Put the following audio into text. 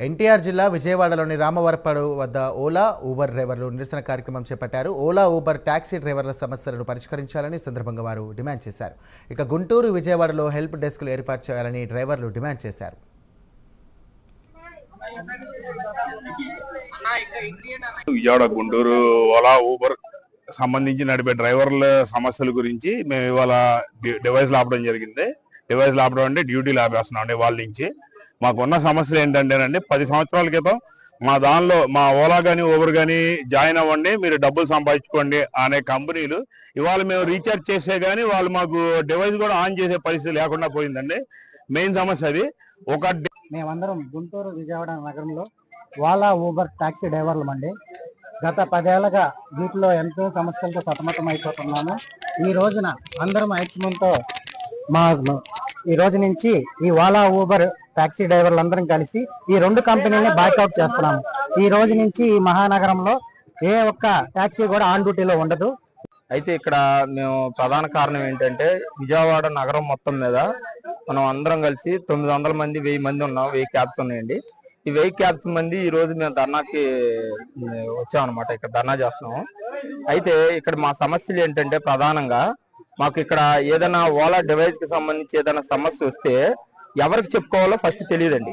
ఎన్టీఆర్ జిల్లా విజయవాడలోని రామవరపాడు వద్ద ఓలా ఊబర్ డ్రైవర్లు నిరసన కార్యక్రమం చేపట్టారు. ఓలా ఊబర్ టాక్సీ డ్రైవర్ల సమస్యలను పరిష్కరించాలని సందర్భంగా వారు డిమాండ్ చేశారు. ఇక గుంటూరు విజయవాడలో హెల్ప్ డెస్క్లు ఏర్పాటు చేయాలని డ్రైవర్లు డిమాండ్ చేశారు. విజయవాడ గుంటూరు ఓలా ఊబర్ సంబంధించి నడిపే డ్రైవర్ల సమస్యల గురించి మేము ఇవాళ డివైస్ ఆపడం జరిగింది. డివైస్ ఆపడం అంటే డ్యూటీలు ఆపేస్తున్నాం అండి. వాళ్ళ నుంచి మాకున్న సమస్యలు ఏంటంటేనండి, 10 సంవత్సరాల క్రితం మా ఓలా కానీ ఊబర్ కానీ జాయిన్ అవ్వండి, మీరు డబ్బులు సంపాదించుకోండి అనే కంపెనీలు ఇవాళ మేము రీఛార్జ్ చేసే కానీ వాళ్ళు మాకు డివైస్ కూడా ఆన్ చేసే పరిస్థితి లేకుండా పోయిందండి. మెయిన్ సమస్య అది. మేమందరం గుంటూరు విజయవాడ నగరంలో ఓలా ఊబర్ టాక్సీ డ్రైవర్లు అండి. గత 10 ఏళ్ళగా వీటిలో ఎంతో సమస్యలతో సతమతం అయిపోతున్నాము. ఈ రోజున అందరం ఐక్యమంతో ఈ రోజు నుంచి ఈ ఓలా ఊబర్ టాక్సీ డ్రైవర్లు అందరం కలిసి ఈ 2 కంపెనీలని బాయ్కౌట్ చేస్తున్నాము. ఈ రోజు నుంచి ఈ మహానగరంలో ఏ ఒక్క టాక్సీ కూడా ఆన్ డ్యూటీలో ఉండదు. అయితే ఇక్కడ మేము ప్రధాన కారణం ఏంటంటే, విజయవాడ నగరం మొత్తం మీద మనం అందరం కలిసి 900 మంది 1000 మంది ఉన్నాం. 1000 క్యాబ్స్ ఉన్నాయండి. ఈ 1000 క్యాబ్స్ మంది ఈ రోజు మేము ధర్నాకి వచ్చామన్నమాట. ఇక్కడ ధర్నా చేస్తున్నాము. అయితే ఇక్కడ మా సమస్యలు ఏంటంటే, ప్రధానంగా మాకు ఇక్కడ ఏదైనా ఓలా డివైస్ కి సంబంధించి ఏదైనా సమస్య వస్తే ఎవరికి చెప్పుకోవాలో ఫస్ట్ తెలియదండి.